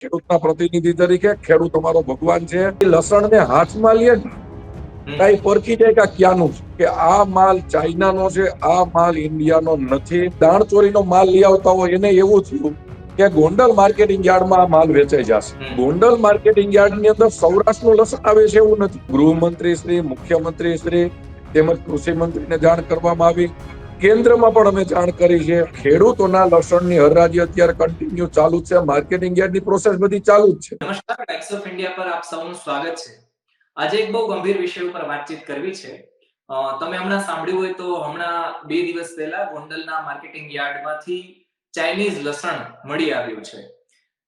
ખેડૂતના પ્રતિનિધિ તરીકે ખેડૂત અમારો ભગવાન છે. લસણને હાથમાં લે ને કઈ પરખી જાય કે ક્યાંનું છે, કે આ માલ ચાઇનાનો છે, આ માલ ઇન્ડિયાનો નથી. દાણચોરીનો માલ લઈ આવતા હોય એને એવું થયું કે ગોંડલ માર્કેટિંગ યાર્ડમાં આ માલ વેચાઈ જશે. ગોંડલ માર્કેટિંગ યાર્ડની અંદર સૌરાષ્ટ્રનું લસણ આવે છે એવું નથી. ગૃહમંત્રી શ્રી, મુખ્યમંત્રી શ્રી તેમજ કૃષિ મંત્રીને જાણ કરવામાં આવી. કેન્દ્રમાં પણ અમે જાણ કરી છે. ખેડૂતોના લસણની હરાજી અત્યારે કન્ટિન્યુ ચાલુ છે. માર્કેટિંગ યાર્ડની પ્રોસેસ બધી ચાલુ જ છે. નમસ્કાર, ટાઈમ્સ ઓફ ઇન્ડિયા પર આપ સૌનું સ્વાગત છે. આજે એક બહુ ગંભીર વિષય ઉપર વાતચીત કરવી છે. તમે હમણાં સાંભળ્યું હોય તો હમણાં 2 દિવસ પહેલા ગોંડલના માર્કેટિંગ યાર્ડમાંથી ચાઇનીઝ લસણ મળી આવ્યું છે.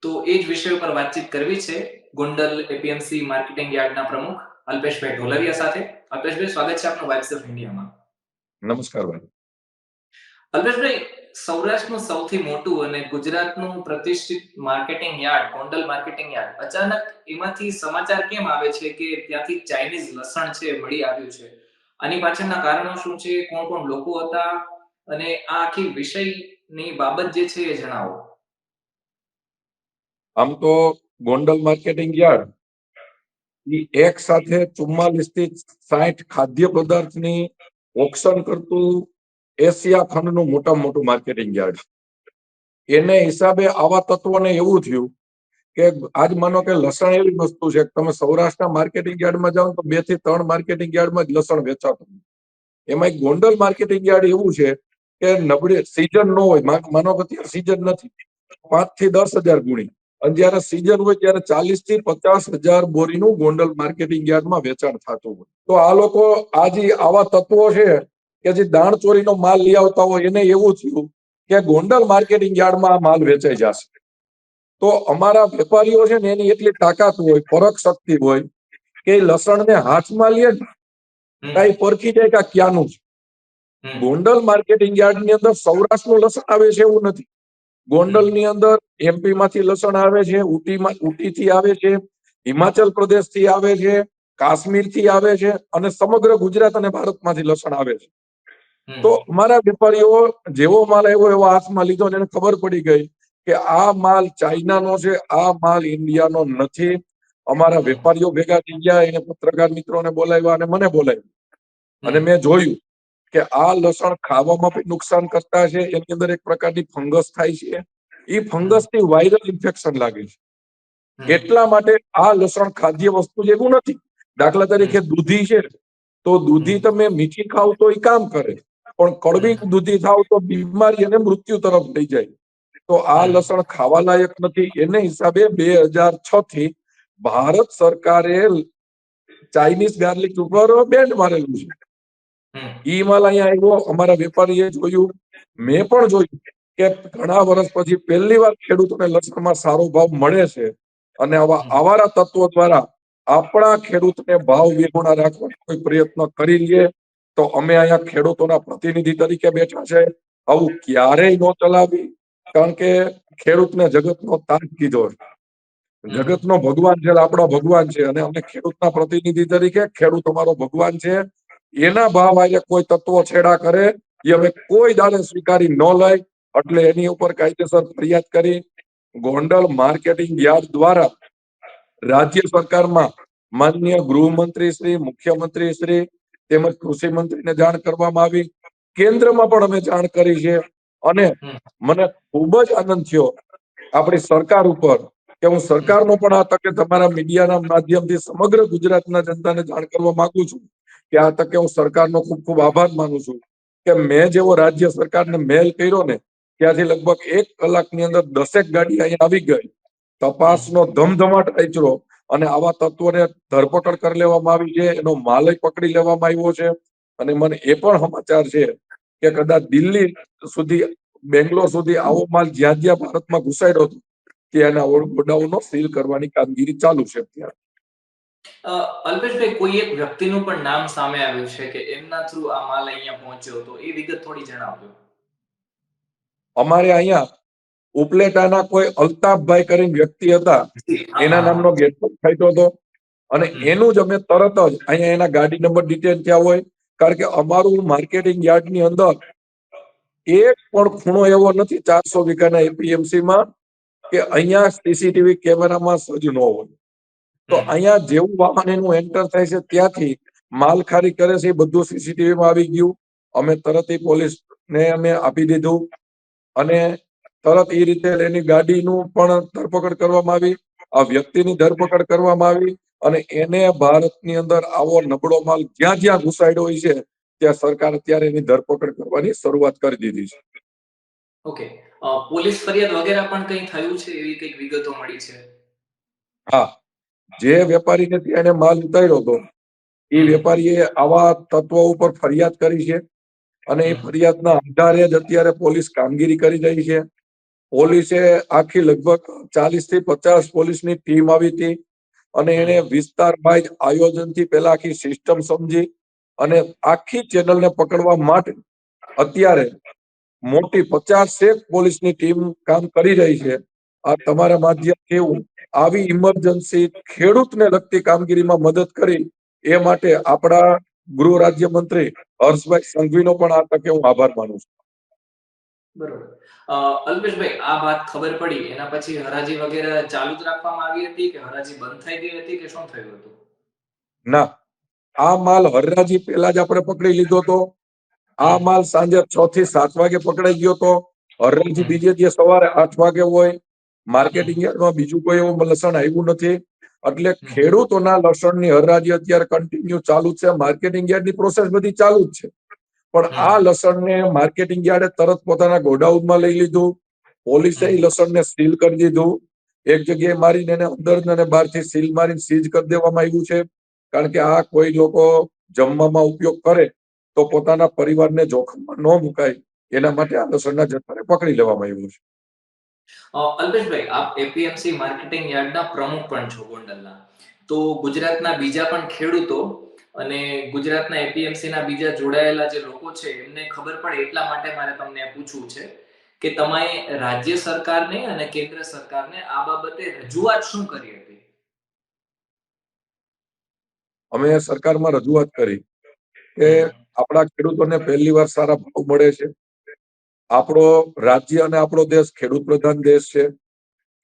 તો એ જ વિષય ઉપર વાતચીત કરવી છે ગોંડલ એપીએમસી માર્કેટિંગ યાર્ડના પ્રમુખ અલ્પેશભાઈ ઢોલરિયા સાથે. અલ્પેશભાઈ, સ્વાગત છે આપનું ટાઈમ્સ ઓફ ઇન્ડિયામાં. નમસ્કાર ભાઈ. અલ્પેશભાઈ, સૌરાષ્ટ્રનું સૌથી મોટું અને ગુજરાતનું પ્રતિષ્ઠિત marketing yard Gondal marketing yard, અચાનક એમાંથી સમાચાર કેમ આવે છે કે ત્યાંથી ચાઇનીઝ લસણ છે મળી આવ્યું છે? આની પાછળના કારણો શું છે? કોણ કોણ લોકો હતા? અને આ આખી વિષયની બાબત જે છે એ જણાવો. આમ તો ગોંડલ માર્કેટિંગ યાર્ડ એક સાથે 44 થી 60 ખાદ્ય પદાર્થની ઓક્શન કરતું એશિયા ખંડનું મોટામાં મોટું માર્કેટિંગ યાર્ડ. એને હિસાબે આવા તત્વોને એવું થયું કે આજ માનો કે લસણ એવી વસ્તુ છે કે તમે સૌરાષ્ટ્રના માર્કેટિંગ યાર્ડમાં જાઓ તો 2 થી 3 માર્કેટિંગ યાર્ડમાં જ લસણ વેચાતું. એમાં એક ગોંડલ માર્કેટિંગ યાર્ડ એવું છે કે નબળી સીઝન ન હોય, માનો કે અત્યારે સીઝન નથી, 5 થી 10,000 ગુણી, અને જયારે સીઝન હોય ત્યારે 40 થી 50,000 બોરીનું ગોંડલ માર્કેટિંગ યાર્ડમાં વેચાણ થતું હોય. તો આ લોકો આજે આવા તત્વો છે કે જે દાણચોરીનો માલ લઈ આવતા હોય એને એવું થયું કે ગોંડલ માર્કેટિંગ યાર્ડમાં આ માલ વેચાઈ જશે. તો અમારા વેપારીઓ છે ને એની એટલી તાકાત હોય, પરખ શક્તિ હોય કે લસણને હાથમાં લે ને કઈ પરખી જાય કે ક્યાંનું છે. ગોંડલ માર્કેટિંગ યાર્ડની અંદર સૌરાષ્ટ્રનું લસણ આવે છે એવું નથી. ગોંડલની અંદર એમપી માંથી લસણ આવે છે, ઉટીથી આવે છે, હિમાચલ પ્રદેશથી આવે છે, કાશ્મીરથી આવે છે, અને સમગ્ર ગુજરાત અને ભારતમાંથી લસણ આવે છે. તો અમારા વેપારીઓ જેવો માલ આવ્યો એવો હાથમાં લીધો અને એને ખબર પડી ગઈ કે આ માલ ચાઇનાનો છે, આ માલ ઇન્ડિયાનો નથી. અમારા વેપારીઓ ભેગા થઈ ગયા, એને પત્રકાર મિત્રોને બોલાવ્યા અને મને બોલાવ્યા, અને મેં જોયું કે આ લસણ ખાવામાં પણ નુકસાન કરતા છે. એની અંદર એક પ્રકારની ફંગસ થાય છે. એ ફંગસની વાયરલ ઇન્ફેક્શન લાગે છે. એટલા માટે આ લસણ ખાદ્ય વસ્તુ જેવું નથી. દાખલા તરીકે દૂધી છે, તો દૂધી તમે મીઠી ખાવ તો એ કામ કરે, પણ કડવી દૂધી ખાવ તો બીમારી અને મૃત્યુ તરફ લઈ જાય. તો આ લસણ ખાવા લાયક નથી. એને હિસાબે 2006 થી ભારત સરકારે ચાઇનીઝ ગાર્લિક ઉપર બેન્ડ મારેલું છે. ઈ માલ અહીંયા આવ્યો, અમારા વેપારીએ જોયું, મેં પણ જોયું કે ઘણા વર્ષ પછી પહેલી વાર ખેડૂતોને લસણમાં સારો ભાવ મળે છે. અને આવા આવારા તત્વો દ્વારા આપણા ખેડૂતને ભાવ વેગુણા રાખવાનો કોઈ પ્રયત્ન કરી લઈએ તો અમે અહીંયા ખેડૂતોના પ્રતિનિધિ તરીકે બેઠા છે. આવું ક્યારેય ન ચલાવી, કારણ કે ખેડૂતને જગતનો તાજ કીધો છે. જગતનો ભગવાન છે, આપણો ભગવાન છે, અને અમે ખેડૂતના પ્રતિનિધિ તરીકે ખેડૂત અમારો ભગવાન છે. એના ભાવ આજે કોઈ તત્વો છેડા કરે એ અમે કોઈ દાડે સ્વીકારી ન લઈ. એટલે એની ઉપર કાયદેસર ફરિયાદ કરી ગોંડલ માર્કેટિંગ યાર્ડ દ્વારા રાજ્ય સરકારમાં માનનીય ગૃહમંત્રી શ્રી, મુખ્યમંત્રી શ્રી તેમજ કૃષિ મંત્રીને જાણ કરવામાં આવી. કેન્દ્રમાં પણ અમે જાણ કરી છે. અને મને ખૂબ જ આનંદ થયો આપણી સરકાર ઉપર કે હું સરકારનો પણ આ તકે તમારા મીડિયાના માધ્યમથી સમગ્ર ગુજરાતના જનતાને જાણ કરવા માંગુ છું કે આ તકે હું સરકારનો ખૂબ ખૂબ આભાર માનું છું કે મેં જેવો રાજ્ય સરકારને મેલ કર્યો ને ત્યાંથી લગભગ 1 કલાકની અંદર 10 ગાડી અહીંયા આવી ગઈ. તપાસનો ધમધમાટ આચરો અને આવા તત્વોને ધરપકડ કરી લેવામાં આવી છે. એનો માલય પકડી લેવામાં આવ્યો છે. અને મને એ પણ સમાચાર છે કે કદાચ દિલ્હી સુધી, બેંગ્લોર સુધી આવો માલ જ્યાં જ્યાં ભારતમાં ઘુસાડ્યો હતો ત્યાંના ગોડાઉનો સીલ કરવાની કામગીરી ચાલુ છે અત્યારે. અલ્પેશભાઈ, કોઈ એક વ્યક્તિનું પણ નામ સામે આવ્યું છે કે એમના થ્રુ આ માલ અહીંયા પહોંચ્યો, તો એ વિગત થોડી જણાવજો. અમારે અહીંયા ઉપલેટાના કોઈ અલ્તાફભાઈ કરીને વ્યક્તિ હતા, એના નામનો ગેટઅપ થયો હતો, અને એનું જ અમે તરત જ અહીંયા એના ગાડી નંબર ડિટેલ થયા હોય. કારણ કે અમારું માર્કેટિંગ યાર્ડની અંદર એક પણ ખૂણો એવો નથી 400 વીઘાના એપીએમસીમાં કે અહીંયા સીસીટીવી કેમેરામાં સજ્જ ન હોય. તો અહીંયા જેવું વાહન એનું એન્ટર થાય છે ત્યાંથી માલખારી કરે છે એ બધું સીસીટીવી માં આવી ગયું. અમે તરત પોલીસને અમે આપી દીધું અને તરત એ રીતે એની ગાડીનું પણ ધરપકડ કરવામાં આવી, આ વ્યક્તિની ધરપકડ કરવામાં આવી અને એને ભારતની અંદર આવો નબળો માલ જ્યાં જ્યાં ઘુસાડ્યો હોય છે ત્યાં સરકાર અત્યારે એની ધરપકડ કરવાની શરૂઆત કરી દીધી છે. ઓકે, પોલીસ ફરિયાદ વગેરે પણ કંઈ થયું છે એવી કંઈક વિગતો મળી છે? હા, જે વેપારીને ત્યાં એને માલ ઉતાર્યો હતો એ વેપારીએ આવા તત્વો ઉપર ફરિયાદ કરી છે અને એ ફરિયાદના આધારે જ અત્યારે પોલીસ કામગીરી કરી રહી છે. પોલીસે આખી લગભગ 40 થી 50 પોલીસની ટીમ આવી હતી અને એને વિસ્તાર વાઇઝ આયોજનથી પહેલા આખી સિસ્ટમ સમજી અને આખી ચેનલને પકડવા માટે અત્યારે મોટી 50 પોલીસની ટીમ કામ કરી રહી છે. આ તમારા માધ્યમથી હું આવી ઇમરજન્સી ખેડૂતને લગતી કામગીરીમાં મદદ કરી એ માટે આપણા ગૃહ રાજ્યમંત્રી હર્ષભાઈ સંઘવીનો પણ આ તકે હું આભાર માનું છું. બરોબર. અલ્પેશભાઈ, આ વાત ખબર પડી એના પછી હરાજી વગેરે ચાલુ જ રાખવામાં આવી હતી કે હરાજી બંધ થઈ ગઈ હતી કે શું થયું હતું? ના, આ માલ હરાજી પહેલા જ આપણે પકડી લીધો હતો. આ માલ સાંજે 6 થી 7 વાગે પકડાઈ ગયો હતો. હરાજી બીજે દિવસ સવારે 8 વાગે હોય. માર્કેટિંગ યાર્ડમાં બીજું કોઈ એવું લસણ આવ્યું નથી. એટલે ખેડૂતોના લસણની હરાજી અત્યારે કન્ટિન્યુ ચાલુ છે. માર્કેટિંગ યાર્ડની પ્રોસેસ બધી ચાલુ જ છે. પણ આ લસણને માર્કેટિંગ યાર્ડે તરત પોતાના ગોડાઉનમાં લઈ લીધું. પોલીસે એ લસણને સીલ કરી દીધું. એક જગ્યાએ મારીને એને અંદર અને બહારથી સીલ મારીને સીઝ કરી દેવામાં આવ્યું છે. કારણ કે આ કોઈ લોકો જમવામાં ઉપયોગ કરે તો પોતાના પરિવારને જોખમમાં ન મુકાય એના માટે આ લસણના જથ્થાને પકડી લેવામાં આવ્યું છે. અલ્પેશભાઈ, આપ એપીએમસી માર્કેટિંગ યાર્ડના પ્રમુખ પણ છો ગોંડલના. તો ગુજરાતના બીજા પણ ખેડૂતો અને ગુજરાતના એપીએમસીના બીજા જોડાયેલા જે લોકો છે એમને ખબર પડે એટલા માટે મારે તમને પૂછવું છે કે તમે રાજ્ય સરકારને અને કેન્દ્ર સરકારને આ બાબતે રજૂઆત શું કરી હતી? અમે સરકારમાં રજૂઆત કરી કે આપણા ખેડૂતોને પહેલી વાર સારા ભાવ મળે છે. આપણો રાજ્ય અને આપણો દેશ ખેડૂત પ્રધાન દેશ છે.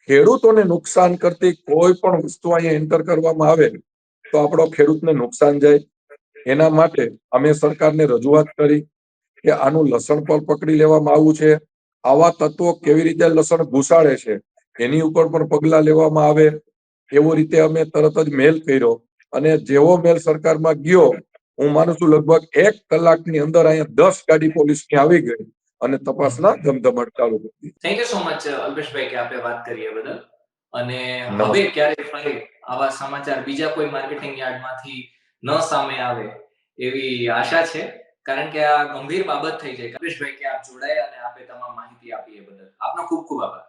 ખેડૂતોને નુકસાન કરતી કોઈ પણ વસ્તુ અહીંયા એન્ટર કરવામાં આવે તો આપણો ખેડૂતને નુકસાન જાય. એના માટે અમે સરકારને રજૂઆત કરી કે આનું લસણ પર પકડી લેવામાં આવ્યું છે. આવા તત્વો કેવી રીતે લસણ ઘુસાડે છે એની ઉપર પણ પગલા લેવામાં આવે એવો રીતે અમે તરત જ મેલ કર્યો અને જેવો મેલ સરકારમાં ગયો હું માનું છું લગભગ 1 કલાકની અંદર અહીંયા 10 ગાડી પોલીસની આવી ગઈ અને તપાસના ધમધમાટ ચાલુ કરી. થેન્ક યુ સો મચ અલ્પેશભાઈ કે આપે વાત કરી એ બદલ. અને હવે નમસ્કાર. ક્યારે ફરી આવા સમાચાર બીજા કોઈ માર્કેટિંગ યાર્ડમાંથી ન સામે આવે એવી આશા છે, કારણ કે આ ગંભીર બાબત થઈ જાય. અલ્પેશભાઈ કે આપ જોડાયા અને આપે તમામ માહિતી આપી એ બદલ આપનો ખૂબ ખૂબ આભાર.